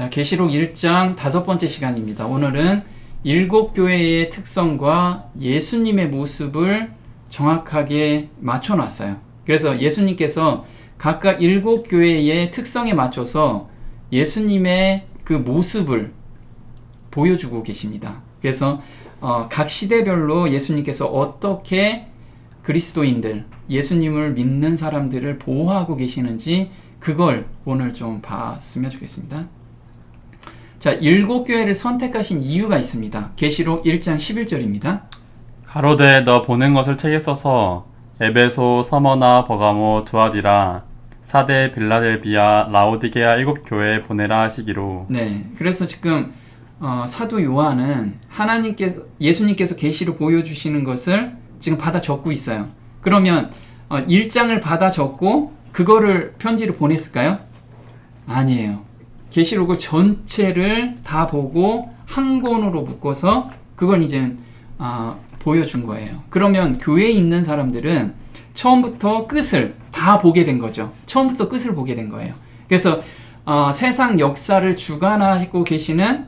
계시록 1장 5번째 시간입니다. 오늘은 7교회의 특성과 예수님의 모습을 정확하게 맞춰놨어요. 그래서 예수님께서 각각 7교회의 특성에 맞춰서 예수님의 그 모습을 보여주고 계십니다. 그래서 각 시대별로 예수님께서 어떻게 그리스도인들, 예수님을 믿는 사람들을 보호하고 계시는지 그걸 오늘 좀 봤으면 좋겠습니다. 자, 7교회를 선택하신 이유가 있습니다. 계시록 1장 11절입니다. 가로되 너 보는 것을 책에 써서 에베소, 서머나, 버가모, 두아디라, 사대, 빌라델비아, 라오디게아 7교회에 보내라 하시기로. 네, 그래서 지금 사도 요한은 예수님께서 계시로 보여주시는 것을 지금 받아 적고 있어요. 그러면 1장을 받아 적고 그거를 편지로 보냈을까요? 아니에요. 계시록을 전체를 다 보고 한 권으로 묶어서 그걸 이제 보여준 거예요. 그러면 교회에 있는 사람들은 처음부터 끝을 다 보게 된 거죠. 처음부터 끝을 보게 된 거예요. 그래서 세상 역사를 주관하고 계시는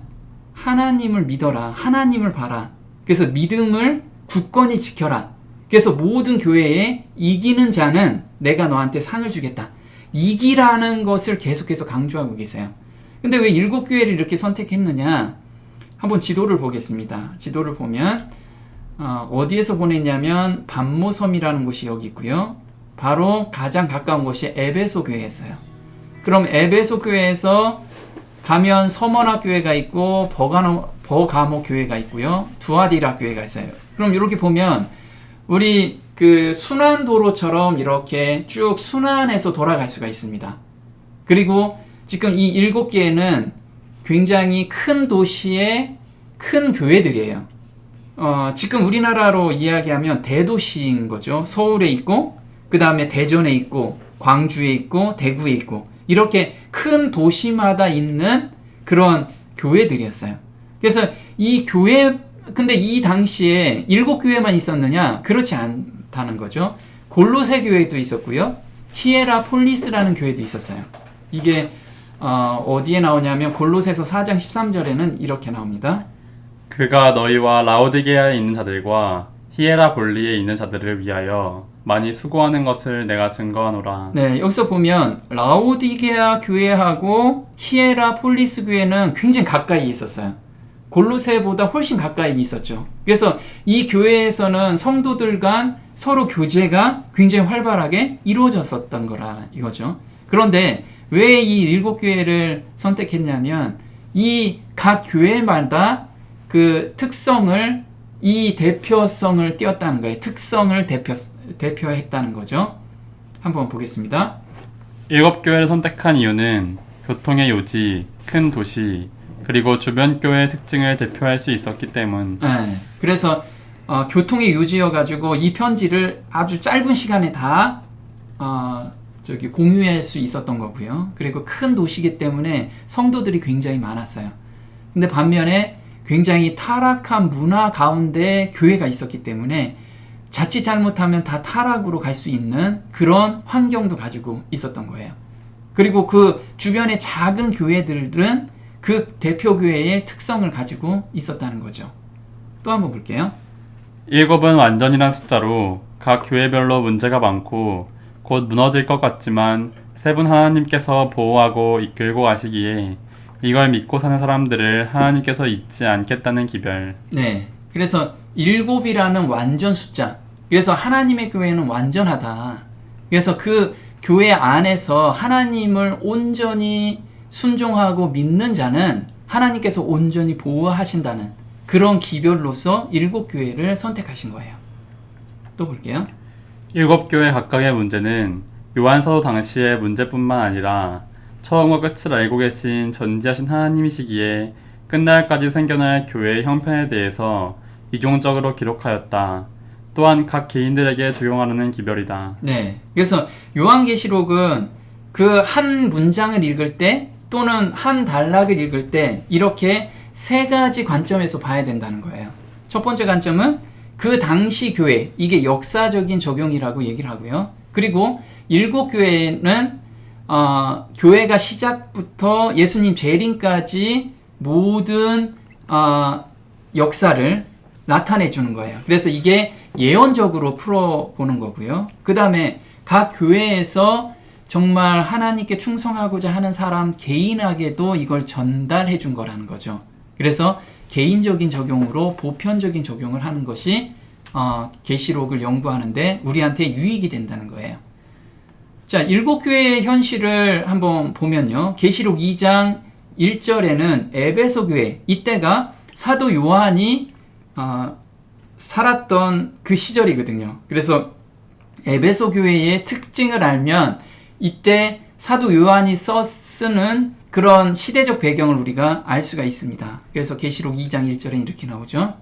하나님을 믿어라. 하나님을 봐라. 그래서 믿음을 굳건히 지켜라. 그래서 모든 교회에 이기는 자는 내가 너한테 상을 주겠다. 이기라는 것을 계속해서 강조하고 계세요. 근데 왜 7교회를 이렇게 선택했느냐? 한번 지도를 보겠습니다. 지도를 보면 어디에서 보냈냐면 반모섬이라는 곳이 여기 있고요. 바로 가장 가까운 곳이 에베소 교회였어요. 그럼 에베소 교회에서 가면 서머나 교회가 있고 버가모 교회가 있고요. 두아디라 교회가 있어요. 그럼 이렇게 보면 우리 그 순환도로처럼 이렇게 쭉 순환해서 돌아갈 수가 있습니다. 그리고 지금 이 7개는 굉장히 큰 도시의 큰 교회들이에요. 지금 우리나라로 이야기하면 대도시인 거죠. 서울에 있고, 그 다음에 대전에 있고, 광주에 있고, 대구에 있고, 이렇게 큰 도시마다 있는 그런 교회들이었어요. 그래서 이 교회, 근데 이 당시에 7교회만 있었느냐? 그렇지 않다는 거죠. 골로새 교회도 있었고요. 히에라폴리스라는 교회도 있었어요. 이게 어디에 나오냐면 골로새서 4장 13절에는 이렇게 나옵니다. 그가 너희와 라오디게아에 있는 자들과 히에라볼리에 있는 자들을 위하여 많이 수고하는 것을 내가 증거하노라. 네, 여기서 보면 라오디게아 교회하고 히에라폴리스 교회는 굉장히 가까이 있었어요. 골로새보다 훨씬 가까이 있었죠. 그래서 이 교회에서는 성도들 간 서로 교제가 굉장히 활발하게 이루어졌었던 거라 이거죠. 그런데 왜 이 7교회를 선택했냐면 이 각 교회마다 그 특성을, 이 대표성을 띄었다는 거예요. 특성을 대표했다는 거죠. 한번 보겠습니다. 7교회를 선택한 이유는 교통의 요지, 큰 도시, 그리고 주변 교회의 특징을 대표할 수 있었기 때문. 네, 그래서 교통의 요지여가지고 이 편지를 아주 짧은 시간에 다 공유할 수 있었던 거고요. 그리고 큰 도시이기 때문에 성도들이 굉장히 많았어요. 근데 반면에 굉장히 타락한 문화 가운데 교회가 있었기 때문에 자칫 잘못하면 다 타락으로 갈 수 있는 그런 환경도 가지고 있었던 거예요. 그리고 그 주변의 작은 교회들은 그 대표 교회의 특성을 가지고 있었다는 거죠. 또 한번 볼게요. 7은 완전이란 숫자로 각 교회별로 문제가 많고 곧 무너질 것 같지만 세 분 하나님께서 보호하고 이끌고 가시기에 이걸 믿고 사는 사람들을 하나님께서 잊지 않겠다는 기별. 네, 그래서 7이라는 완전 숫자. 그래서 하나님의 교회는 완전하다. 그래서 그 교회 안에서 하나님을 온전히 순종하고 믿는 자는 하나님께서 온전히 보호하신다는 그런 기별로서 7교회를 선택하신 거예요. 또 볼게요. 7교회 각각의 문제는 요한서도 당시의 문제뿐만 아니라 처음과 끝을 알고 계신 전지하신 하나님이시기에 끝날까지 생겨날 교회의 형편에 대해서 이종적으로 기록하였다. 또한 각 개인들에게 적용하는 기별이다. 네, 그래서 요한계시록은 그 한 문장을 읽을 때 또는 한 단락을 읽을 때 이렇게 3가지 관점에서 봐야 된다는 거예요. 첫 번째 관점은 그 당시 교회, 이게 역사적인 적용이라고 얘기를 하고요. 그리고 7교회는 교회가 시작부터 예수님 재림까지 모든 역사를 나타내 주는 거예요. 그래서 이게 예언적으로 풀어보는 거고요. 그 다음에 각 교회에서 정말 하나님께 충성하고자 하는 사람 개인에게도 이걸 전달해 준 거라는 거죠. 그래서 개인적인 적용으로 보편적인 적용을 하는 것이 계시록을 연구하는데 우리한테 유익이 된다는 거예요. 자, 일곱 교회의 현실을 한번 보면요. 계시록 2장 1절에는 에베소 교회, 이때가 사도 요한이 살았던 그 시절이거든요. 그래서 에베소 교회의 특징을 알면 이때 사도 요한이 쓰는 그런 시대적 배경을 우리가 알 수가 있습니다. 그래서 계시록 2장 1절에 이렇게 나오죠.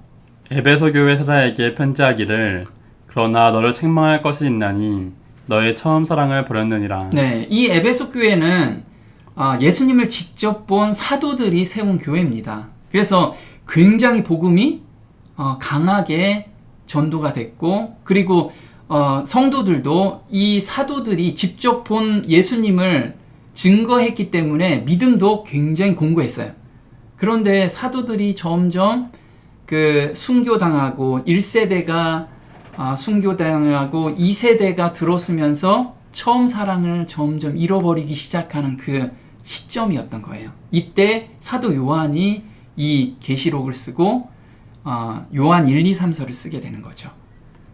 에베소 교회 사자에게 편지하기를 그러나 너를 책망할 것이 있나니 너의 처음 사랑을 버렸느니라. 네, 이 에베소 교회는 예수님을 직접 본 사도들이 세운 교회입니다. 그래서 굉장히 복음이 강하게 전도가 됐고, 그리고 성도들도 이 사도들이 직접 본 예수님을 증거했기 때문에 믿음도 굉장히 공고했어요. 그런데 사도들이 점점 순교당하고 1세대가 순교당하고 2세대가 들어서면서 처음 사랑을 점점 잃어버리기 시작하는 그 시점이었던 거예요. 이때 사도 요한이 이 계시록을 쓰고 요한 1, 2, 3서를 쓰게 되는 거죠.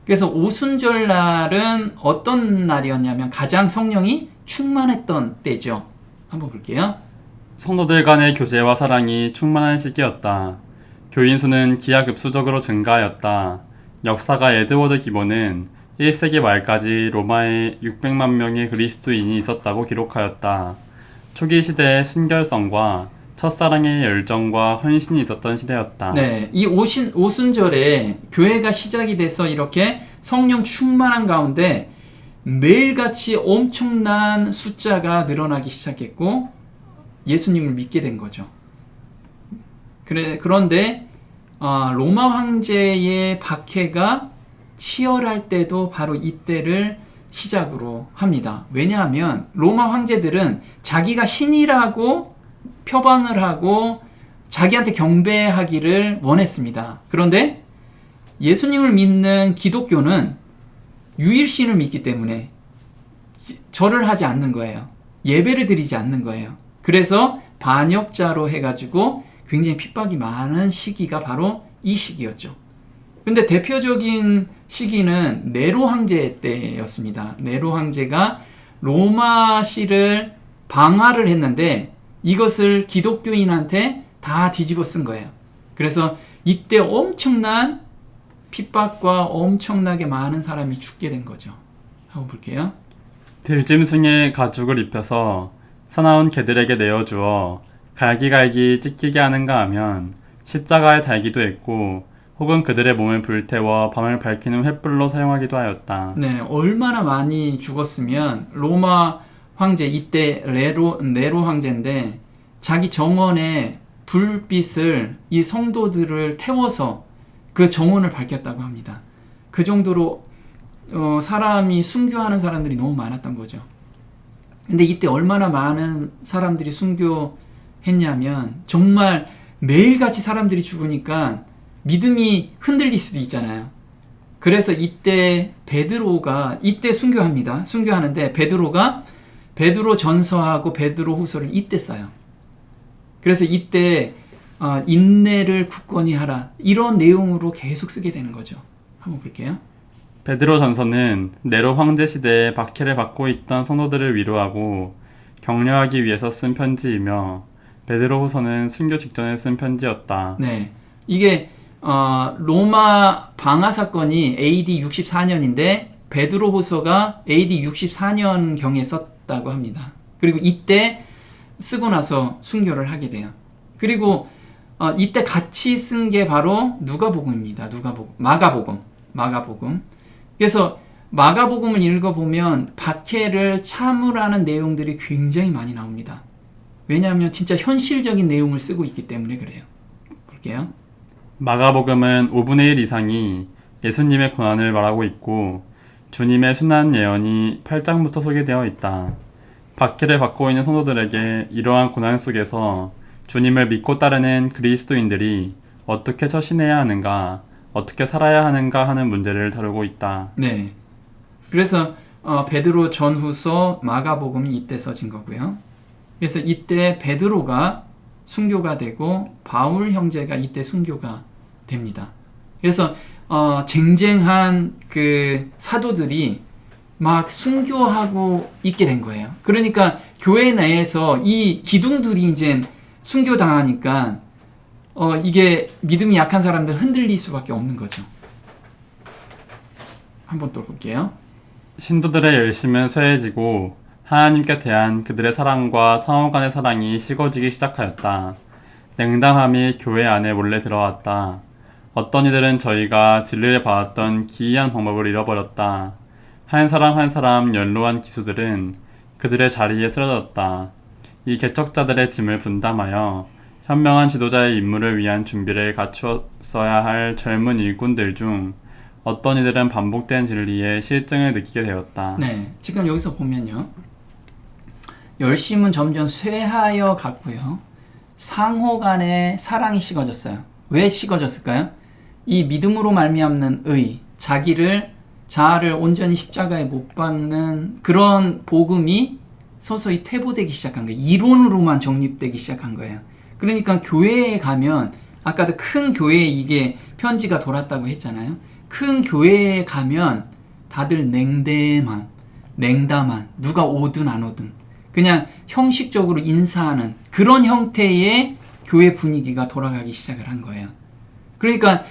그래서 오순절날은 어떤 날이었냐면 가장 성령이 충만했던 때죠. 한번 볼게요. 성도들 간의 교제와 사랑이 충만한 시기였다. 교인 수는 기하급수적으로 증가하였다. 역사가 에드워드 기본은 1세기 말까지 로마에 600만 명의 그리스도인이 있었다고 기록하였다. 초기 시대의 순결성과 첫사랑의 열정과 헌신이 있었던 시대였다. 네, 이 오순절에 교회가 시작이 돼서 이렇게 성령 충만한 가운데 매일같이 엄청난 숫자가 늘어나기 시작했고 예수님을 믿게 된 거죠. 그런데 로마 황제의 박해가 치열할 때도 바로 이때를 시작으로 합니다. 왜냐하면 로마 황제들은 자기가 신이라고 표방을 하고 자기한테 경배하기를 원했습니다. 그런데 예수님을 믿는 기독교는 유일신을 믿기 때문에 절을 하지 않는 거예요. 예배를 드리지 않는 거예요. 그래서 반역자로 해가지고 굉장히 핍박이 많은 시기가 바로 이 시기였죠. 근데 대표적인 시기는 네로 황제 때였습니다. 네로 황제가 로마시를 방화를 했는데 이것을 기독교인한테 다 뒤집어 쓴 거예요. 그래서 이때 엄청난 핍박과 엄청나게 많은 사람이 죽게 된 거죠. 한번 볼게요. 들짐승의 가죽을 입혀서 사나운 개들에게 내어주어 갈기갈기 찢기게 하는가 하면 십자가에 달기도 했고 혹은 그들의 몸을 불태워 밤을 밝히는 횃불로 사용하기도 하였다. 네, 얼마나 많이 죽었으면 로마 황제, 이때 네로 황제인데 자기 정원에 불빛을 이 성도들을 태워서 그 정원을 밝혔다고 합니다. 그 정도로 사람이 순교하는 사람들이 너무 많았던 거죠. 근데 이때 얼마나 많은 사람들이 순교했냐면 정말 매일같이 사람들이 죽으니까 믿음이 흔들릴 수도 있잖아요. 그래서 이때 베드로가 이때 순교합니다. 순교하는데 베드로가 베드로 전서하고 베드로 후서를 이때 써요. 그래서 이때 인내를 굳건히 하라 이런 내용으로 계속 쓰게 되는 거죠. 한번 볼게요. 베드로 전서는 네로 황제 시대에 박해를 받고 있던 성도들을 위로하고 격려하기 위해서 쓴 편지이며 베드로 후서는 순교 직전에 쓴 편지였다. 네, 이게 로마 방화 사건이 AD 64년인데 베드로 후서가 AD 64년경에 썼다고 합니다. 그리고 이때 쓰고 나서 순교를 하게 돼요. 그리고 이때 같이 쓴 게 바로 누가복음입니다. 마가복음. 그래서 마가복음을 읽어보면 박해를 참으라는 내용들이 굉장히 많이 나옵니다. 왜냐하면 진짜 현실적인 내용을 쓰고 있기 때문에 그래요. 볼게요. 마가복음은 5분의 1 이상이 예수님의 고난을 말하고 있고 주님의 순환 예언이 8장부터 소개되어 있다. 박해를 받고 있는 성도들에게 이러한 고난 속에서 주님을 믿고 따르는 그리스도인들이 어떻게 처신해야 하는가, 어떻게 살아야 하는가 하는 문제를 다루고 있다. 네. 그래서 베드로 전후서 마가복음이 이때 써진 거고요. 그래서 이때 베드로가 순교가 되고 바울 형제가 이때 순교가 됩니다. 그래서 쟁쟁한 그 사도들이 막 순교하고 있게 된 거예요. 그러니까 교회 내에서 이 기둥들이 이제 순교당하니까 이게 믿음이 약한 사람들 흔들릴 수밖에 없는 거죠. 한번 또 볼게요. 신도들의 열심은 쇠해지고 하나님께 대한 그들의 사랑과 상호 간의 사랑이 식어지기 시작하였다. 냉담함이 교회 안에 몰래 들어왔다. 어떤 이들은 저희가 진리를 받았던 기이한 방법을 잃어버렸다. 한 사람 한 사람 연로한 기수들은 그들의 자리에 쓰러졌다. 이 개척자들의 짐을 분담하여 현명한 지도자의 임무를 위한 준비를 갖추었어야 할 젊은 일꾼들 중 어떤 이들은 반복된 진리의 실증을 느끼게 되었다. 네, 지금 여기서 보면요. 열심은 점점 쇠하여 갔고요. 상호 간의 사랑이 식어졌어요. 왜 식어졌을까요? 이 믿음으로 말미암는 의, 자아를 온전히 십자가에 못 박는 그런 복음이 서서히 퇴보되기 시작한 거예요. 이론으로만 정립되기 시작한 거예요. 그러니까 교회에 가면 아까도 큰 교회에 이게 편지가 돌았다고 했잖아요. 큰 교회에 가면 다들 냉담한 누가 오든 안 오든 그냥 형식적으로 인사하는 그런 형태의 교회 분위기가 돌아가기 시작을 한 거예요. 그러니까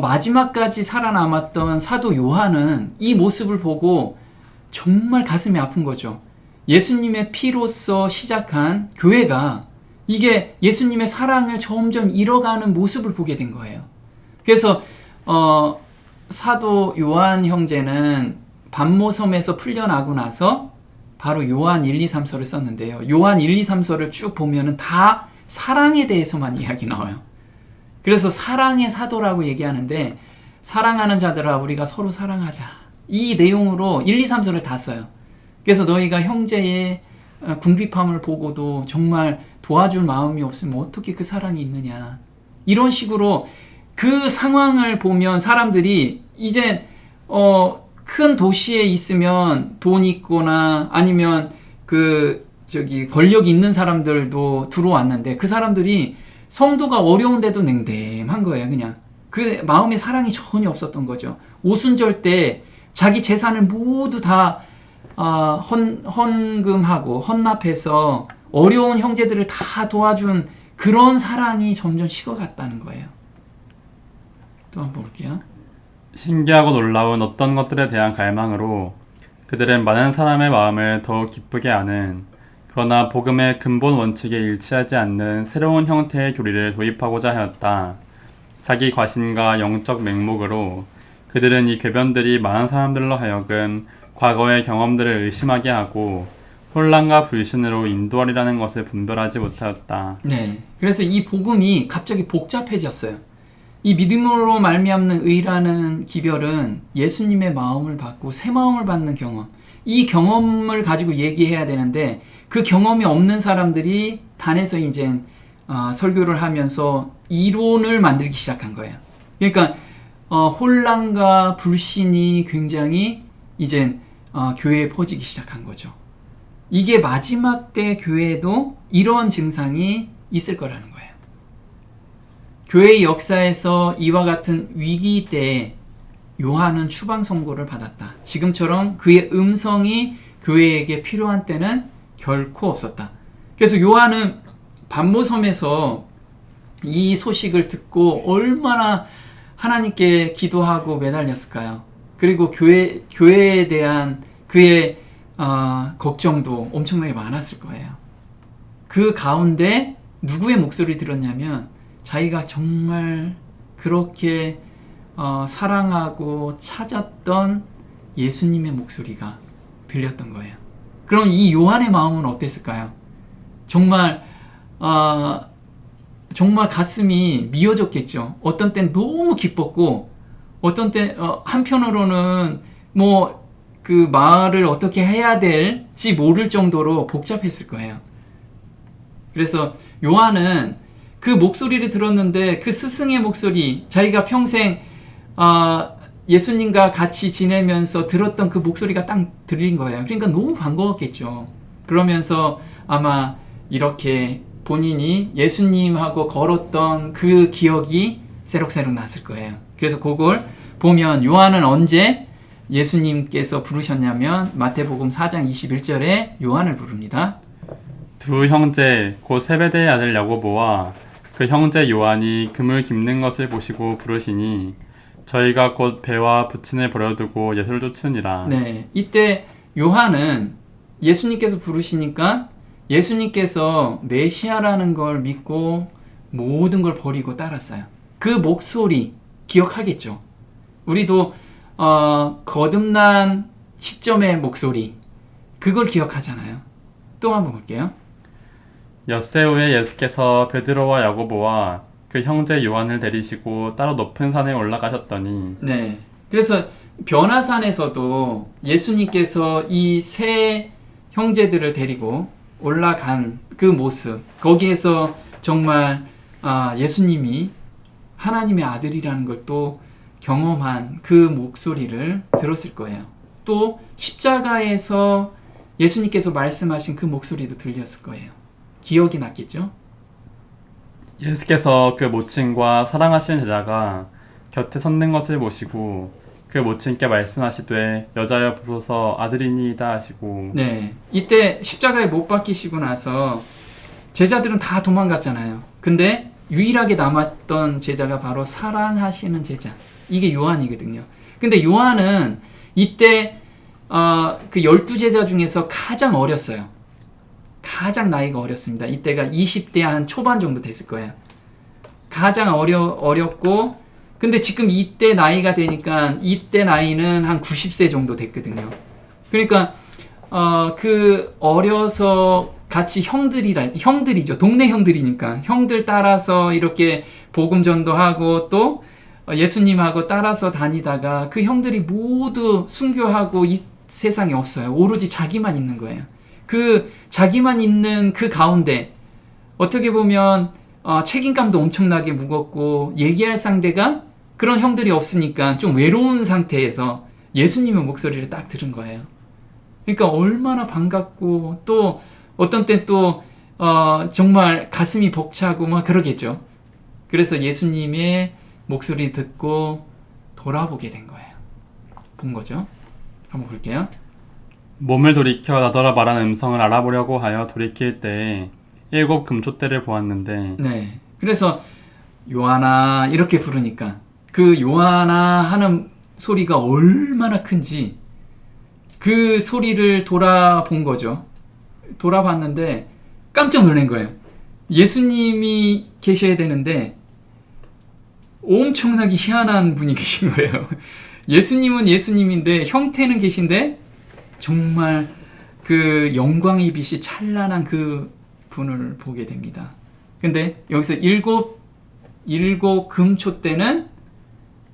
마지막까지 살아남았던 사도 요한은 이 모습을 보고 정말 가슴이 아픈 거죠. 예수님의 피로써 시작한 교회가 이게 예수님의 사랑을 점점 잃어가는 모습을 보게 된 거예요. 그래서 사도 요한 형제는 반모섬에서 풀려나고 나서 바로 요한 1, 2, 3서를 썼는데요. 요한 1, 2, 3서를 쭉 보면은 다 사랑에 대해서만 이야기 나와요. 그래서 사랑의 사도라고 얘기하는데 사랑하는 자들아 우리가 서로 사랑하자. 이 내용으로 1, 2, 3서를 다 써요. 그래서 너희가 형제의 궁핍함을 보고도 정말 도와줄 마음이 없으면 어떻게 그 사랑이 있느냐. 이런 식으로 그 상황을 보면 사람들이 이제 큰 도시에 있으면 돈 있거나 아니면 권력 있는 사람들도 들어왔는데 그 사람들이 성도가 어려운데도 냉담한 거예요. 그냥 그 마음에 사랑이 전혀 없었던 거죠. 오순절 때 자기 재산을 모두 다 헌금하고 헌납해서 어려운 형제들을 다 도와준 그런 사랑이 점점 식어갔다는 거예요. 또 한번 볼게요. 신기하고 놀라운 어떤 것들에 대한 갈망으로 그들은 많은 사람의 마음을 더욱 기쁘게 하는 그러나 복음의 근본 원칙에 일치하지 않는 새로운 형태의 교리를 도입하고자 하였다. 자기 과신과 영적 맹목으로 그들은 이 궤변들이 많은 사람들로 하여금 과거의 경험들을 의심하게 하고 혼란과 불신으로 인도하리라는 것을 분별하지 못하였다. 네, 그래서 이 복음이 갑자기 복잡해졌어요. 이 믿음으로 말미암는 의라는 기별은 예수님의 마음을 받고 새 마음을 받는 경험, 이 경험을 가지고 얘기해야 되는데 그 경험이 없는 사람들이 단에서 이제 설교를 하면서 이론을 만들기 시작한 거예요. 그러니까 혼란과 불신이 굉장히 이제 교회에 퍼지기 시작한 거죠. 이게 마지막 때 교회에도 이런 증상이 있을 거라는 거예요. 교회의 역사에서 이와 같은 위기 때에 요한은 추방 선고를 받았다. 지금처럼 그의 음성이 교회에게 필요한 때는 결코 없었다. 그래서 요한은 반모섬에서 이 소식을 듣고 얼마나 하나님께 기도하고 매달렸을까요? 그리고 교회에 대한 그의 걱정도 엄청나게 많았을 거예요. 그 가운데 누구의 목소리를 들었냐면 자기가 정말 그렇게 사랑하고 찾았던 예수님의 목소리가 들렸던 거예요. 그럼 이 요한의 마음은 어땠을까요? 정말 가슴이 미어졌겠죠. 어떤 땐 너무 기뻤고 어떤 때 한편으로는 그 말을 어떻게 해야 될지 모를 정도로 복잡했을 거예요. 그래서 요한은 그 목소리를 들었는데 그 스승의 목소리, 자기가 평생 예수님과 같이 지내면서 들었던 그 목소리가 딱 들린 거예요. 그러니까 너무 반가웠겠죠. 그러면서 아마 이렇게 본인이 예수님하고 걸었던 그 기억이 새록새록 났을 거예요. 그래서 그걸 보면 요한은 언제 예수님께서 부르셨냐면 마태복음 4장 21절에 요한을 부릅니다. 두 형제 곧 세베대의 아들 야고보와 그 형제 요한이 금을 깁는 것을 보시고 부르시니 저희가 곧 배와 부친을 버려두고 예수를 쫓으니라. 네, 이때 요한은 예수님께서 부르시니까 예수님께서 메시아라는 걸 믿고 모든 걸 버리고 따랐어요. 그 목소리 기억하겠죠. 우리도 거듭난 시점의 목소리, 그걸 기억하잖아요. 또 한번 볼게요. 엿새 후에 예수께서 베드로와 야고보와 그 형제 요한을 데리시고 따로 높은 산에 올라가셨더니 네, 그래서 변화산에서도 예수님께서 이 세 형제들을 데리고 올라간 그 모습, 거기에서 정말 예수님이 하나님의 아들이라는 걸 또 경험한 그 목소리를 들었을 거예요. 또 십자가에서 예수님께서 말씀하신 그 목소리도 들렸을 거예요. 기억이 났겠죠? 예수께서 그 모친과 사랑하시는 제자가 곁에 섰는 것을 보시고 그 모친께 말씀하시되 여자여 보소서 아들이니이다 하시고 네, 이때 십자가에 못 박히시고 나서 제자들은 다 도망갔잖아요. 근데 유일하게 남았던 제자가 바로 사랑하시는 제자, 이게 요한이거든요. 근데 요한은 이때 그 12제자 중에서 가장 어렸어요. 가장 나이가 어렸습니다. 이때가 20대 한 초반 정도 됐을 거예요. 가장 어렸고, 근데 지금 이때 나이가 되니까 이때 나이는 한 90세 정도 됐거든요. 그러니까 그 어려서 같이 형들이죠. 동네 형들이니까 형들 따라서 이렇게 복음 전도하고 또 예수님하고 따라서 다니다가 그 형들이 모두 순교하고 이 세상에 없어요. 오로지 자기만 있는 거예요. 그 자기만 있는 그 가운데 어떻게 보면 책임감도 엄청나게 무겁고 얘기할 상대가 그런 형들이 없으니까 좀 외로운 상태에서 예수님의 목소리를 딱 들은 거예요. 그러니까 얼마나 반갑고 또 어떤 때 또 정말 가슴이 벅차고 막 그러겠죠. 그래서 예수님의 목소리 듣고 돌아보게 된 거예요. 본 거죠. 한번 볼게요. 몸을 돌이켜 나더러 말한 음성을 알아보려고 하여 돌이킬 때에 7 금촛대를 보았는데 네. 그래서 요한아 이렇게 부르니까 그 요한아 하는 소리가 얼마나 큰지 그 소리를 돌아본 거죠. 돌아봤는데 깜짝 놀란 거예요. 예수님이 계셔야 되는데 엄청나게 희한한 분이 계신 거예요. 예수님은 예수님인데 형태는 계신데 정말 그 영광의 빛이 찬란한 그 분을 보게 됩니다. 근데 여기서 일곱 금촛대는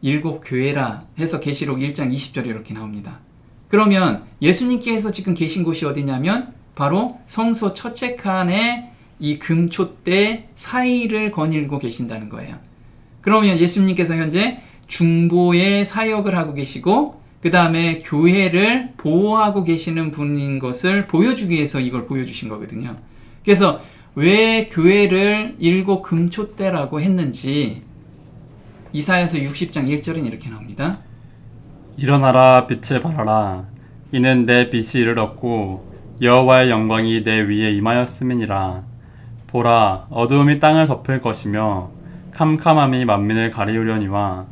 7 교회라 해서 계시록 1장 20절에 이렇게 나옵니다. 그러면 예수님께서 지금 계신 곳이 어디냐면 바로 성소 첫째 칸에 이 금촛대 사이를 거닐고 계신다는 거예요. 그러면 예수님께서 현재 중보의 사역을 하고 계시고 그 다음에 교회를 보호하고 계시는 분인 것을 보여주기 위해서 이걸 보여주신 거거든요. 그래서 왜 교회를 7 금촛대라고 했는지 이사야서 60장 1절은 이렇게 나옵니다. 일어나라 빛을 발하라 이는 내 빛이 이르렀고 여호와의 영광이 내 위에 임하였음이니라. 보라 어두움이 땅을 덮을 것이며 캄캄함이 만민을 가리우려니와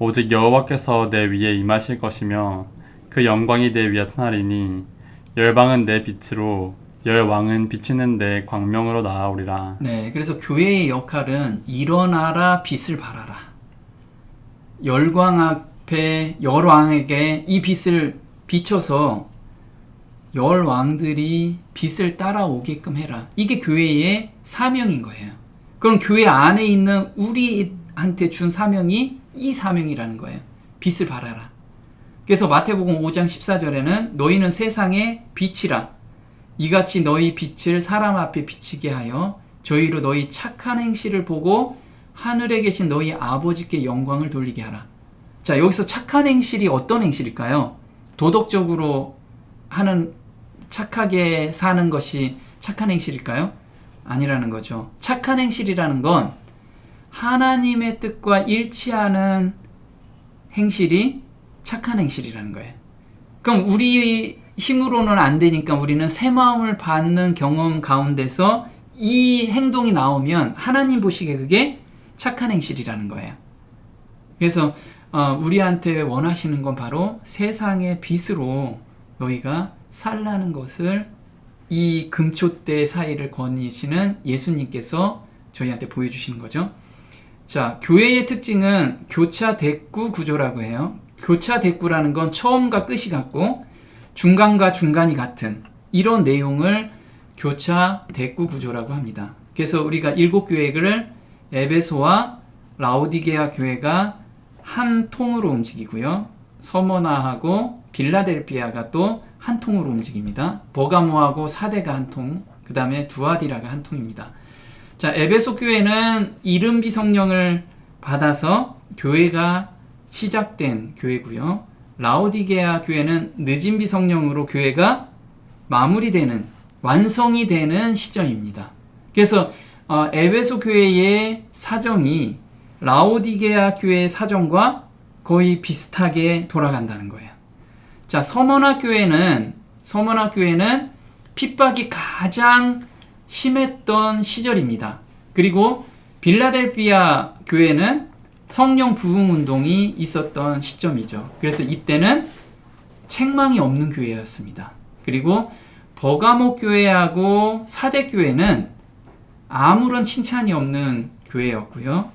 오직 여호와께서 내 위에 임하실 것이며 그 영광이 내 위에 나타나리니 열방은 내 빛으로 열왕은 비치는 내 광명으로 나아오리라. 네, 그래서 교회의 역할은 일어나라 빛을 발하라. 열광 앞에 열왕에게 이 빛을 비춰서 열왕들이 빛을 따라오게끔 해라. 이게 교회의 사명인 거예요. 그럼 교회 안에 있는 우리한테 준 사명이 이 사명이라는 거예요. 빛을 발하라. 그래서 마태복음 5장 14절에는 너희는 세상의 빛이라. 이같이 너희 빛을 사람 앞에 비치게 하여 저희로 너희 착한 행실을 보고 하늘에 계신 너희 아버지께 영광을 돌리게 하라. 자, 여기서 착한 행실이 어떤 행실일까요? 도덕적으로 하는 착하게 사는 것이 착한 행실일까요? 아니라는 거죠. 착한 행실이라는 건 하나님의 뜻과 일치하는 행실이 착한 행실이라는 거예요. 그럼 우리 힘으로는 안 되니까 우리는 새 마음을 받는 경험 가운데서 이 행동이 나오면 하나님 보시기에 그게 착한 행실이라는 거예요. 그래서 우리한테 원하시는 건 바로 세상의 빛으로 너희가 살라는 것을 이 금초대 사이를 거니시는 예수님께서 저희한테 보여주시는 거죠. 자, 교회의 특징은 교차 대구 구조라고 해요. 교차 대구라는 건 처음과 끝이 같고 중간과 중간이 같은 이런 내용을 교차 대구 구조라고 합니다. 그래서 우리가 7교회를 에베소와 라오디게아 교회가 한 통으로 움직이고요. 서머나하고 빌라델피아가 또 한 통으로 움직입니다. 버가모하고 사대가 한 통, 그 다음에 두아디라가 한 통입니다. 자, 에베소 교회는 이른비 성령을 받아서 교회가 시작된 교회고요. 라오디게아 교회는 늦은비 성령으로 교회가 마무리되는, 완성이 되는 시점입니다. 그래서 에베소 교회의 사정이 라오디게아 교회의 사정과 거의 비슷하게 돌아간다는 거예요. 자, 서머나 교회는 핍박이 가장 심했던 시절입니다. 그리고 빌라델피아 교회는 성령 부흥 운동이 있었던 시점이죠. 그래서 이때는 책망이 없는 교회였습니다. 그리고 버가모 교회하고 사대 교회는 아무런 칭찬이 없는 교회였고요.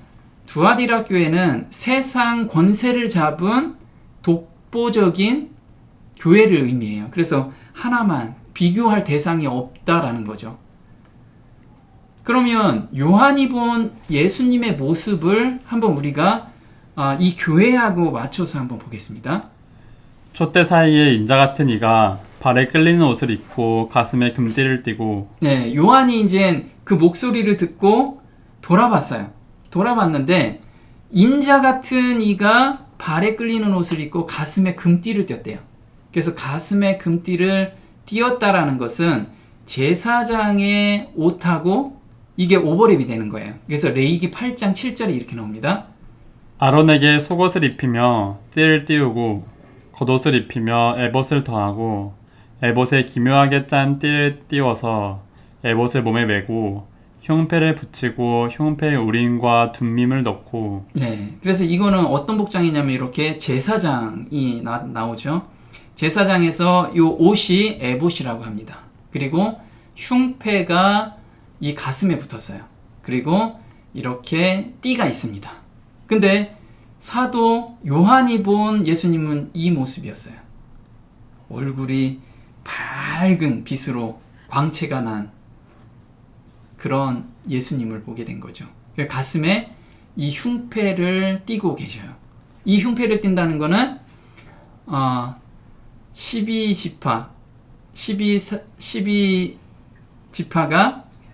두아디라 교회는 세상 권세를 잡은 독보적인 교회를 의미해요. 그래서 하나만, 비교할 대상이 없다라는 거죠. 그러면 요한이 본 예수님의 모습을 한번 우리가 이 교회하고 맞춰서 한번 보겠습니다. 촛대 사이에 인자 같은 이가 발에 끌리는 옷을 입고 가슴에 금띠를 띠고. 네, 요한이 이제 그 목소리를 듣고 돌아봤어요. 돌아봤는데 인자 같은 이가 발에 끌리는 옷을 입고 가슴에 금띠를 띄었대요. 그래서 가슴에 금띠를 띄었다라는 것은 제사장의 옷하고 이게 오버랩이 되는 거예요. 그래서 레위기 8장 7절에 이렇게 나옵니다. 아론에게 속옷을 입히며 띠를 띄우고 겉옷을 입히며 에봇을 더하고 에봇에 기묘하게 짠 띠를 띄워서 에봇을 몸에 메고 흉패를 붙이고 흉패에 우림과 둠밈을 넣고. 네, 그래서 이거는 어떤 복장이냐면 이렇게 제사장이 나오죠. 제사장에서 이 옷이 에봇이라고 합니다. 그리고 흉패가 이 가슴에 붙었어요. 그리고 이렇게 띠가 있습니다. 근데 사도 요한이 본 예수님은 이 모습이었어요. 얼굴이 밝은 빛으로 광채가 난 그런 예수님을 보게 된 거죠. 가슴에 이 흉패를 띠고 계셔요. 이 흉패를 띈다는 거는 12지파가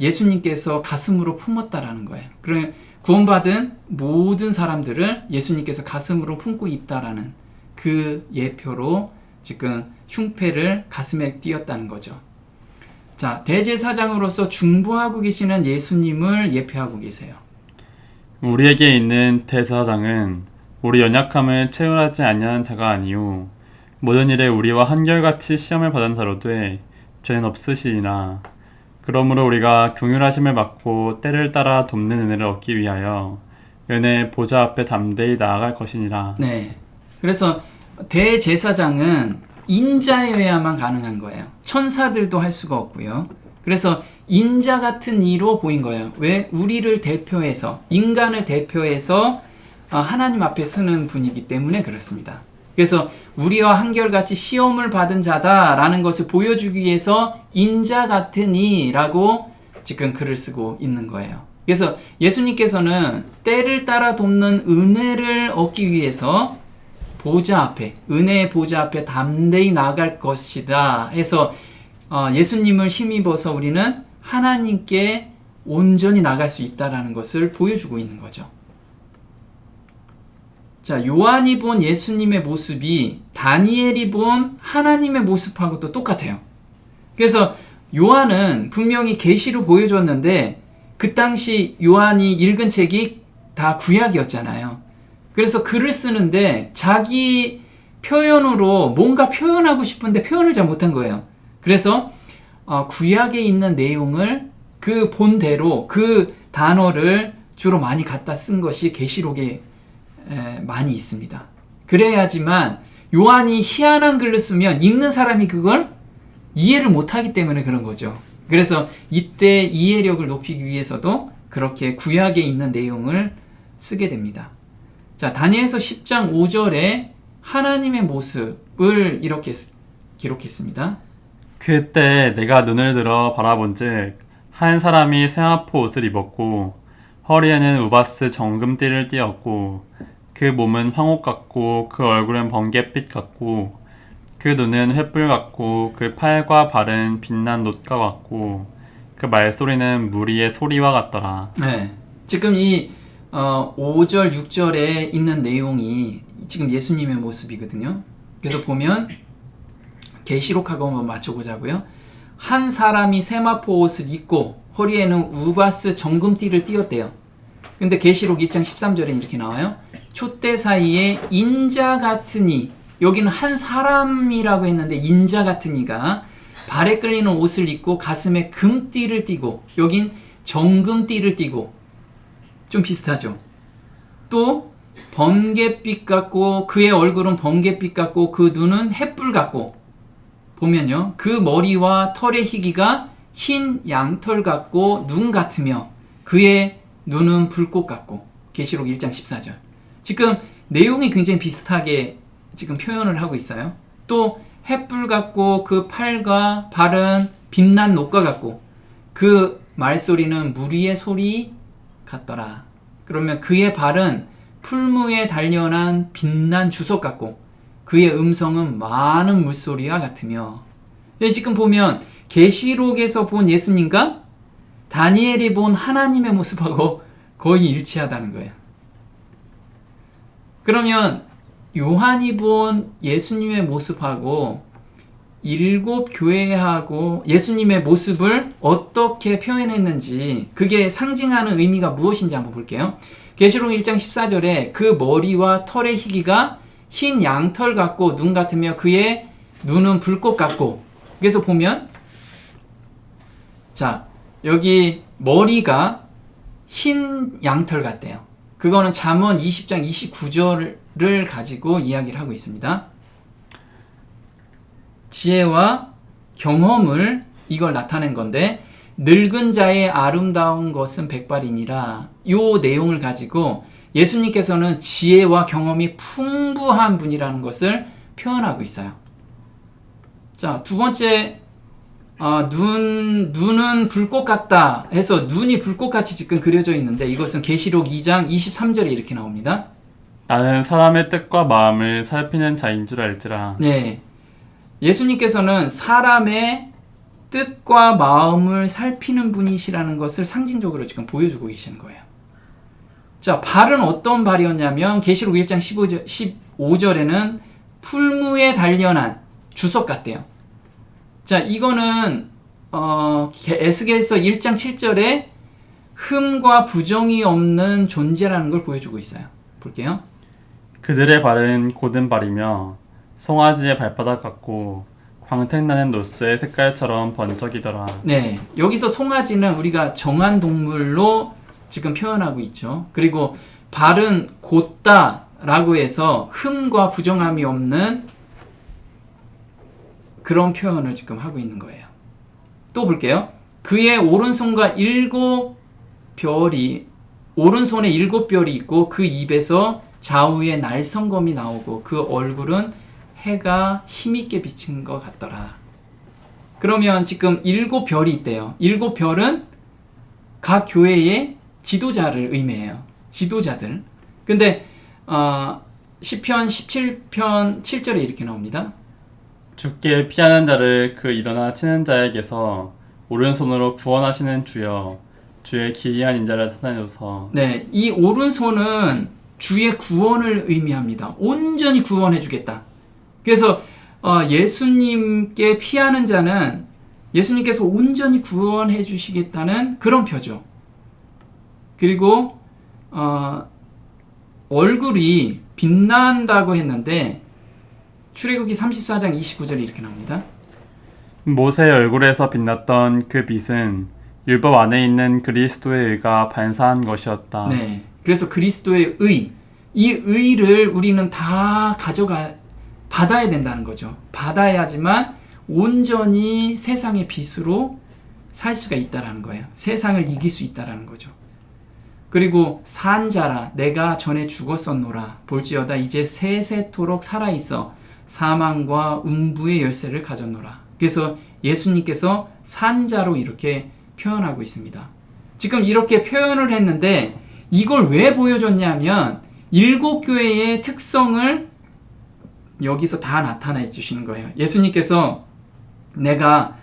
예수님께서 가슴으로 품었다라는 거예요. 그러면 구원받은 모든 사람들을 예수님께서 가슴으로 품고 있다라는 그 예표로 지금 흉패를 가슴에 띄었다는 거죠. 자, 대제사장으로서 중보하고 계시는 예수님을 예표하고 계세요. 우리에게 있는 대제사장은 우리 연약함을 채울하지 아니하는 자가 아니요 모든 일에 우리와 한결같이 시험을 받은 자로되 죄는 없으시니라. 그러므로 우리가 긍휼하심을 받고 때를 따라 돕는 은혜를 얻기 위하여 은혜의 보좌 앞에 담대히 나아갈 것이니라. 네, 그래서 대제사장은 인자여야만 가능한 거예요. 천사들도 할 수가 없고요. 그래서 인자 같은 이로 보인 거예요. 왜? 우리를 대표해서, 인간을 대표해서 하나님 앞에 쓰는 분이기 때문에 그렇습니다. 그래서 우리와 한결같이 시험을 받은 자다라는 것을 보여주기 위해서 인자 같은 이라고 지금 글을 쓰고 있는 거예요. 그래서 예수님께서는 때를 따라 돕는 은혜를 얻기 위해서 보좌 앞에, 은혜의 보좌 앞에 담대히 나아갈 것이다 해서 예수님을 힘입어서 우리는 하나님께 온전히 나갈 수 있다라는 것을 보여주고 있는 거죠. 자, 요한이 본 예수님의 모습이 다니엘이 본 하나님의 모습하고도 똑같아요. 그래서 요한은 분명히 계시로 보여줬는데 그 당시 요한이 읽은 책이 다 구약이었잖아요. 그래서 글을 쓰는데 자기 표현으로 뭔가 표현하고 싶은데 표현을 잘 못한 거예요. 그래서 구약에 있는 내용을 그 본대로 그 단어를 주로 많이 갖다 쓴 것이 계시록에 많이 있습니다. 그래야지만 요한이 희한한 글을 쓰면 읽는 사람이 그걸 이해를 못하기 때문에 그런 거죠. 그래서 이때 이해력을 높이기 위해서도 그렇게 구약에 있는 내용을 쓰게 됩니다. 자, 다니엘서 10장 5절에 하나님의 모습을 이렇게 기록했습니다. 그때 내가 눈을 들어 바라본즉 한 사람이 세마포 옷을 입었고 허리에는 우바스 정금띠를 띠었고 그 몸은 황옥 같고 그 얼굴은 번갯빛 같고 그 눈은 횃불 같고 그 팔과 발은 빛난 놋과 같고 그 말소리는 무리의 소리와 같더라. 네, 지금 이 5절, 6절에 있는 내용이 지금 예수님의 모습이거든요. 그래서 보면 계시록하고 한번 맞춰보자고요. 한 사람이 세마포 옷을 입고 허리에는 우바스 정금띠를 띠었대요. 근데 계시록 1장 13절에 이렇게 나와요. 촛대 사이에 인자 같은 이, 여기는 한 사람이라고 했는데 인자 같은 이가 발에 끌리는 옷을 입고 가슴에 금띠를 띠고, 여긴 정금띠를 띠고, 좀 비슷하죠. 또 번갯빛 같고 그의 얼굴은 번갯빛 같고 그 눈은 햇불 같고, 보면요, 그 머리와 털의 희기가 흰 양털 같고 눈 같으며 그의 눈은 불꽃 같고. 계시록 1장 14절. 지금 내용이 굉장히 비슷하게 지금 표현을 하고 있어요. 또 햇불 같고 그 팔과 발은 빛난 녹과 같고 그 말소리는 무리의 소리 같더라. 그러면 그의 발은 풀무에 단련한 빛난 주석 같고 그의 음성은 많은 물소리와 같으며. 지금 보면 계시록에서 본 예수님과 다니엘이 본 하나님의 모습하고 거의 일치하다는 거예요. 그러면 요한이 본 예수님의 모습하고 일곱 교회하고 예수님의 모습을 어떻게 표현했는지, 그게 상징하는 의미가 무엇인지 한번 볼게요. 계시록 1장 14절에 그 머리와 털의 희기가 흰 양털 같고 눈 같으며 그의 눈은 불꽃 같고. 그래서 보면, 자, 여기 머리가 흰 양털 같대요. 그거는 잠언 20장 29절을 가지고 이야기를 하고 있습니다. 지혜와 경험을 이걸 나타낸 건데, 늙은 자의 아름다운 것은 백발이니라. 이 내용을 가지고 예수님께서는 지혜와 경험이 풍부한 분이라는 것을 표현하고 있어요. 자, 두 번째, 눈은 불꽃 같다 해서 눈이 불꽃같이 지금 그려져 있는데, 이것은 계시록 2장 23절에 이렇게 나옵니다. 나는 사람의 뜻과 마음을 살피는 자인 줄 알지라. 네, 예수님께서는 사람의 뜻과 마음을 살피는 분이시라는 것을 상징적으로 지금 보여주고 계시는 거예요. 자, 발은 어떤 발이었냐면 계시록 1장 15절에는 풀무에 단련한 주석 같대요. 자, 이거는 에스겔서 1장 7절에 흠과 부정이 없는 존재라는 걸 보여주고 있어요. 볼게요. 그들의 발은 곧은 발이며 송아지의 발바닥 같고 광택나는 노스의 색깔처럼 번쩍이더라. 네, 여기서 송아지는 우리가 정한 동물로 지금 표현하고 있죠. 그리고 발은 곧다라고 해서 흠과 부정함이 없는 그런 표현을 지금 하고 있는 거예요. 또 볼게요. 그의 오른손과 오른손에 7별이 있고 그 입에서 좌우에 날성검이 나오고 그 얼굴은 해가 힘있게 비친 것 같더라. 그러면 지금 7별이 있대요. 7별은 각 교회의 지도자를 의미해요. 지도자들. 근데 시편 17편 7절에 이렇게 나옵니다. 주께 피하는 자를 그 일어나 치는 자에게서 오른손으로 구원하시는 주여, 주의 기이한 인자를 나타내소서. 네, 이 오른손은 주의 구원을 의미합니다. 온전히 구원해 주겠다. 그래서 예수님께 피하는 자는 예수님께서 온전히 구원해 주시겠다는 그런 표죠. 그리고 얼굴이 빛난다고 했는데 출애굽기 34장 29절에 이렇게 나옵니다. 모세의 얼굴에서 빛났던 그 빛은 율법 안에 있는 그리스도의 의가 반사한 것이었다. 네, 그래서 그리스도의 의, 이 의를 우리는 다 받아야 된다는 거죠. 받아야지만 온전히 세상의 빛으로 살 수가 있다라는 거예요. 세상을 이길 수 있다라는 거죠. 그리고 산자라 내가 전에 죽었었노라 볼지어다 이제 세세토록 살아있어 사망과 음부의 열쇠를 가졌노라. 그래서 예수님께서 산자로 이렇게 표현하고 있습니다. 지금 이렇게 표현을 했는데 이걸 왜 보여줬냐면 7교회의 특성을 여기서 다 나타내 주시는 거예요. 예수님께서 내가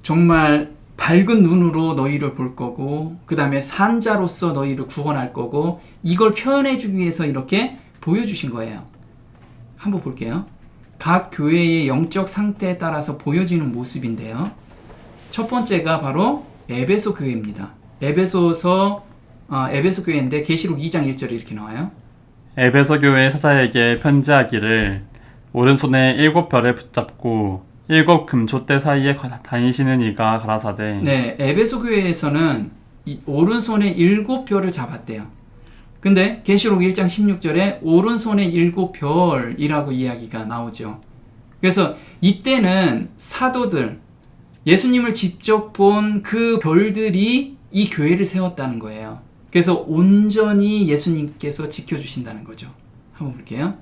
정말 밝은 눈으로 너희를 볼 거고 그 다음에 산자로서 너희를 구원할 거고 이걸 표현해 주기 위해서 이렇게 보여주신 거예요. 한번 볼게요. 각 교회의 영적 상태에 따라서 보여지는 모습인데요. 첫 번째가 바로 에베소 교회입니다. 에베소 교회인데 계시록 2장 1절에 이렇게 나와요. 에베소 교회 사자에게 편지하기를 오른손에 7별을 붙잡고 7 금초대 사이에 다니시는 이가 가라사대. 네, 에베소 교회에서는 이 오른손에 7별을 잡았대요. 근데 계시록 1장 16절에 오른손에 7별이라고 이야기가 나오죠. 그래서 이때는 사도들, 예수님을 직접 본 그 별들이 이 교회를 세웠다는 거예요. 그래서 온전히 예수님께서 지켜주신다는 거죠. 한번 볼게요.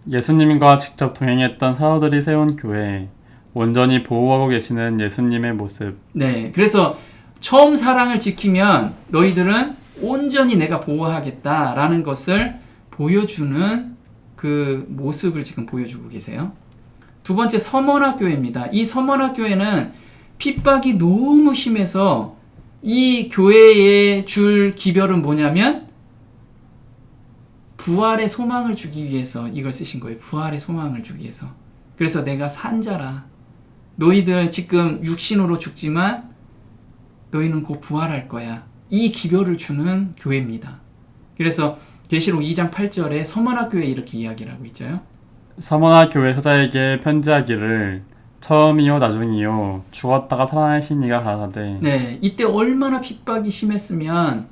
예수님과 직접 동행했던 사도들이 세운 교회, 온전히 보호하고 계시는 예수님의 모습. 네, 그래서 처음 사랑을 지키면 너희들은 온전히 내가 보호하겠다라는 것을 보여주는 그 모습을 지금 보여주고 계세요. 두 번째 서머나 교회입니다. 이 서머나 교회는 핍박이 너무 심해서 이 교회에 줄 기별은 뭐냐면 부활의 소망을 주기 위해서 이걸 쓰신 거예요. 부활의 소망을 주기 위해서. 그래서 내가 산자라. 너희들 지금 육신으로 죽지만 너희는 곧 부활할 거야. 이 기별을 주는 교회입니다. 그래서 계시록 2장 8절에 서머나 교회 이렇게 이야기를 하고 있죠. 서머나 교회 사자에게 편지하기를 처음이요 나중이요 죽었다가 살아나신 이가 가라사대. 네, 이때 얼마나 핍박이 심했으면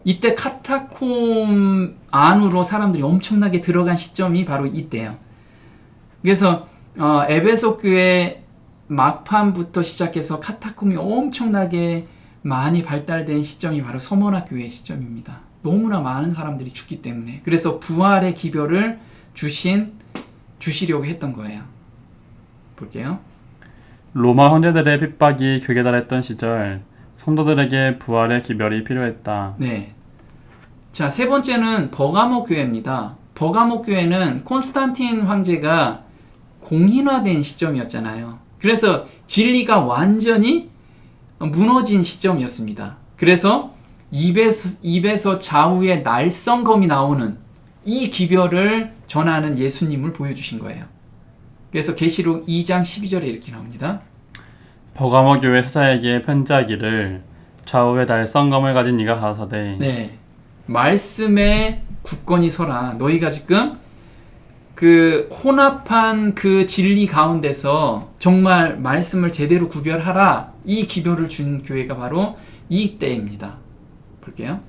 이때 카타콤 안으로 사람들이 엄청나게 들어간 시점이 바로 이때예요. 그래서 에베소 교회 막판부터 시작해서 카타콤이 엄청나게 많이 발달된 시점이 바로 서머나 교회의 시점입니다. 너무나 많은 사람들이 죽기 때문에. 그래서 부활의 기별을 주시려고 했던 거예요. 볼게요. 로마 황제들의 핍박이 극에 달했던 시절 성도들에게 부활의 기별이 필요했다. 네. 자, 세 번째는 버가모 교회입니다. 버가모 교회는 콘스탄틴 황제가 공인화된 시점이었잖아요. 그래서 진리가 완전히 무너진 시점이었습니다. 그래서 입에서 좌우에 날성검이 나오는 이 기별을 전하는 예수님을 보여주신 거예요. 그래서 계시록 2장 12절에 이렇게 나옵니다. 버가모 교회 사자에게 편지하기를 좌우에 달성검을 가진 이가 가라사대. 네, 말씀에 굳건히 서라. 너희가 지금 그 혼합한 그 진리 가운데서 정말 말씀을 제대로 구별하라. 이 기별을 준 교회가 바로 이 때입니다. 볼게요.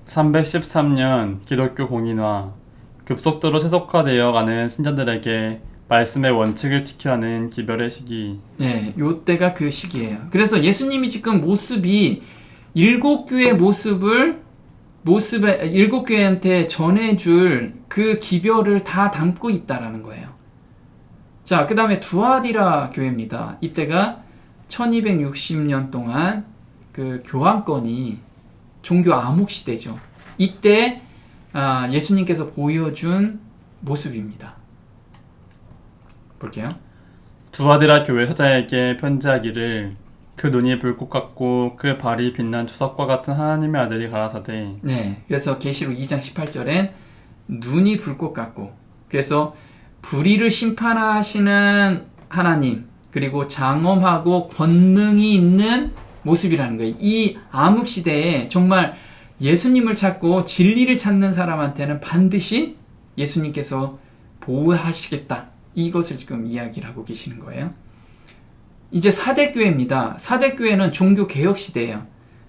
313년 기독교 공인화, 급속도로 세속화되어 가는 신자들에게 말씀의 원칙을 지키라는 기별의 시기. 네, 요때가 그 시기예요. 그래서 예수님이 지금 모습이 7교회의 모습에 7교회한테 전해줄 그 기별을 다 담고 있다라는 거예요. 자, 그 다음에 두아디라 교회입니다. 이때가 1260년 동안 그 교황권이 종교 암흑 시대죠. 이때 예수님께서 보여준 모습입니다. 볼게요. 두아디라 교회 사자에게 편지하기를 그 눈이 불꽃 같고 그 발이 빛난 주석과 같은 하나님의 아들이 가라사대. 네, 그래서 계시록 2장 18절엔 눈이 불꽃 같고, 그래서 불의를 심판하시는 하나님, 그리고 장엄하고 권능이 있는 모습이라는 거예요. 이 암흑 시대에 정말 예수님을 찾고 진리를 찾는 사람한테는 반드시 예수님께서 보호하시겠다. 이것을 지금 이야기를 하고 계시는 거예요. 이제 사대교회입니다. 사대교회는 종교개혁 시대예요.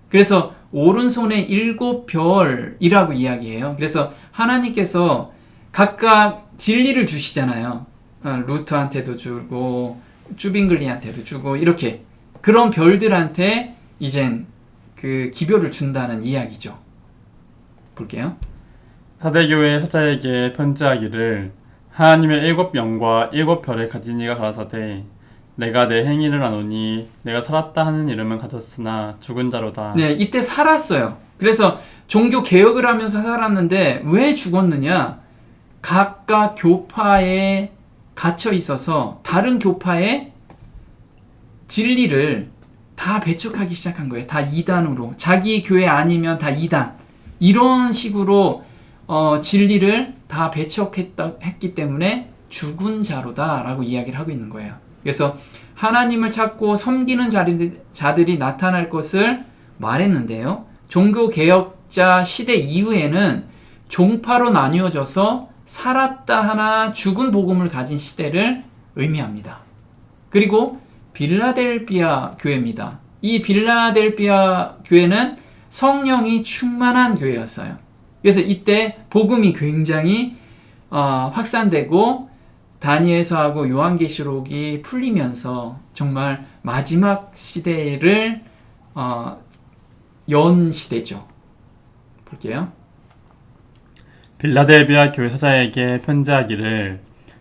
그래서 오른손에 7별이라고 이야기해요. 그래서 하나님께서 각각 진리를 주시잖아요. 루트한테도 주고 쭈빙글리한테도 주고 이렇게 그런 별들한테 이젠 그 기별을 준다는 이야기죠. 볼게요. 사대교회 사자에게 편지하기를 하나님의 7영과 7별을 가진 이가 가라사대 내가 내 행위를 아노니 내가 살았다 하는 이름은 가졌으나 죽은 자로다. 네, 이때 살았어요. 그래서 종교 개혁을 하면서 살았는데 왜 죽었느냐? 각각 교파에 갇혀 있어서 다른 교파의 진리를 다 배척하기 시작한 거예요. 다 이단으로. 자기 교회 아니면 다 이단. 이런 식으로 진리를 다 배척했기 때문에 죽은 자로다라고 이야기를 하고 있는 거예요. 그래서 하나님을 찾고 섬기는 자들이 나타날 것을 말했는데요. 종교개혁자 시대 이후에는 종파로 나뉘어져서 살았다 하나 죽은 복음을 가진 시대를 의미합니다. 그리고 빌라델비아 교회입니다. 이 빌라델비아 교회는 성령이 충만한 교회였어요. 그래서 이때 복음이 굉장히 확산되고 다니엘서하고 요한계시록이 풀리면서 정말 마지막 시대를 연 시대죠. 볼게요. 빌라델비아 교회 사자에게 편지하기를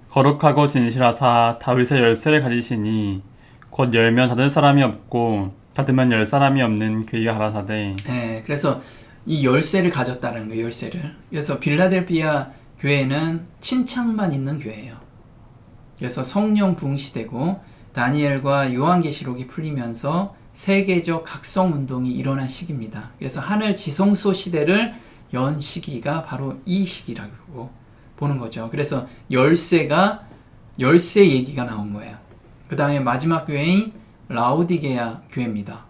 거룩하고 진실하사 다윗의 열쇠를 가지시니 곧 열면 닫을 사람이 없고 닫으면 열 사람이 없는 그이가 가라사대. 네, 그래서 이 열쇠를 가졌다는 거예요. 열쇠를. 그래서 빌라델비아 교회는 침창만 있는 교회예요. 그래서 성령 부흥 시대고 다니엘과 요한계시록이 풀리면서 세계적 각성 운동이 일어난 시기입니다. 그래서 하늘 지성소 시대를 연 시기가 바로 이 시기라고 보는 거죠. 그래서 열쇠 얘기가 나온 거예요. 그 다음에 마지막 교회인 라오디게아 교회입니다.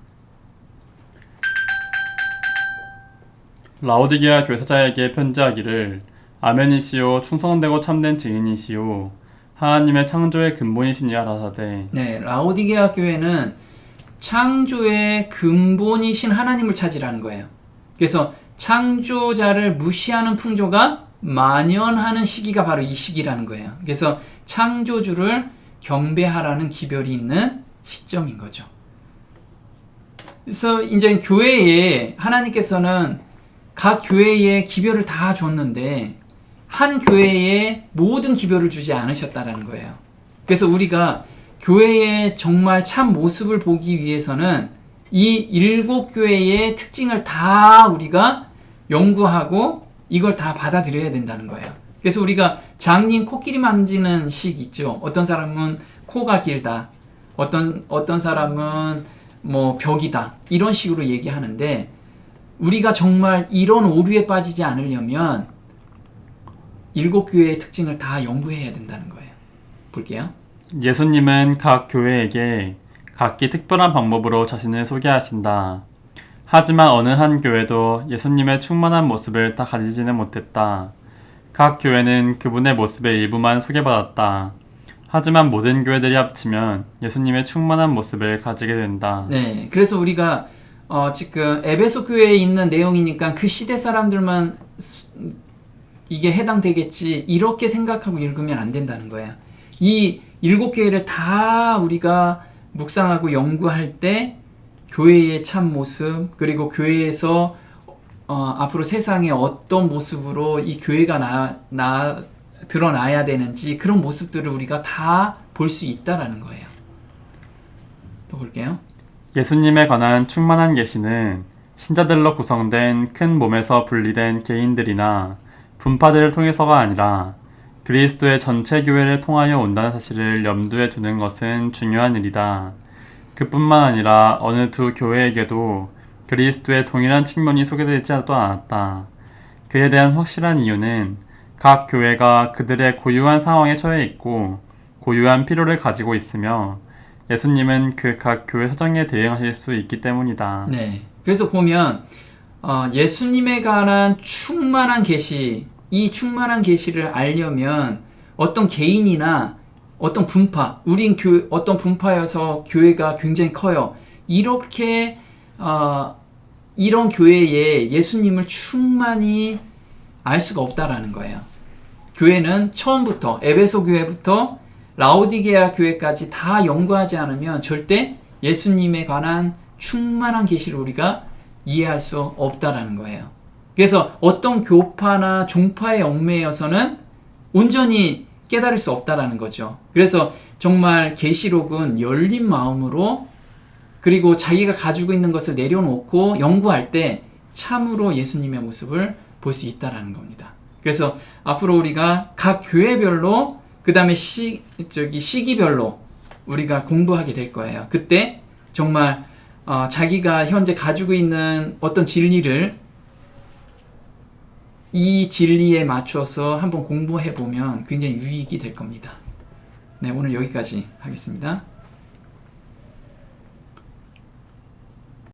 라오디게아 교회 사자에게 편지하기를 아멘이시오 충성되고 참된 증인이시오 하나님의 창조의 근본이시니 가라사대. 네, 라오디게아 교회는 창조의 근본이신 하나님을 찾으라는 거예요. 그래서 창조자를 무시하는 풍조가 만연하는 시기가 바로 이 시기라는 거예요. 그래서 창조주를 경배하라는 기별이 있는 시점인 거죠. 그래서 이제 교회에 하나님께서는 각 교회에 기별을 다 줬는데 한 교회에 모든 기별을 주지 않으셨다라는 거예요. 그래서 우리가 교회의 정말 참 모습을 보기 위해서는 이 7교회의 특징을 다 우리가 연구하고 이걸 다 받아들여야 된다는 거예요. 그래서 우리가 장님 코끼리 만지는 식 있죠. 어떤 사람은 코가 길다. 어떤 사람은 뭐 벽이다. 이런 식으로 얘기하는데 우리가 정말 이런 오류에 빠지지 않으려면 7교회의 특징을 다 연구해야 된다는 거예요. 볼게요. 예수님은 각 교회에게 각기 특별한 방법으로 자신을 소개하신다. 하지만 어느 한 교회도 예수님의 충만한 모습을 다 가지지는 못했다. 각 교회는 그분의 모습의 일부만 소개받았다. 하지만 모든 교회들이 합치면 예수님의 충만한 모습을 가지게 된다. 네, 그래서 우리가 지금 에베소 교회에 있는 내용이니까 그 시대 사람들만 이게 해당되겠지 이렇게 생각하고 읽으면 안 된다는 거예요. 이 7교회를 다 우리가 묵상하고 연구할 때 교회의 참 모습 그리고 교회에서 앞으로 세상에 어떤 모습으로 이 교회가 드러나야 되는지 그런 모습들을 우리가 다 볼 수 있다라는 거예요. 또 볼게요. 예수님에 관한 충만한 계시는 신자들로 구성된 큰 몸에서 분리된 개인들이나 분파들을 통해서가 아니라 그리스도의 전체 교회를 통하여 온다는 사실을 염두에 두는 것은 중요한 일이다. 그뿐만 아니라 어느 두 교회에게도 그리스도의 동일한 측면이 소개되지도 않았다. 그에 대한 확실한 이유는 각 교회가 그들의 고유한 상황에 처해 있고 고유한 필요를 가지고 있으며 예수님은 그 각 교회 사정에 대응하실 수 있기 때문이다. 네. 그래서 보면 예수님에 관한 충만한 계시, 이 충만한 계시를 알려면 어떤 개인이나 어떤 분파, 우린 어떤 분파여서 교회가 굉장히 커요. 이렇게 이런 교회에 예수님을 충만히 알 수가 없다라는 거예요. 교회는 처음부터 에베소 교회부터 라오디게아 교회까지 다 연구하지 않으면 절대 예수님에 관한 충만한 계시를 우리가 이해할 수 없다라는 거예요. 그래서 어떤 교파나 종파에 얽매여서는 온전히 깨달을 수 없다라는 거죠. 그래서 정말 계시록은 열린 마음으로 그리고 자기가 가지고 있는 것을 내려놓고 연구할 때 참으로 예수님의 모습을 볼 수 있다라는 겁니다. 그래서 앞으로 우리가 각 교회별로 그 다음에 시기별로 우리가 공부하게 될 거예요. 그때 정말 자기가 현재 가지고 있는 어떤 진리를 이 진리에 맞춰서 한번 공부해 보면 굉장히 유익이 될 겁니다. 네, 오늘 여기까지 하겠습니다.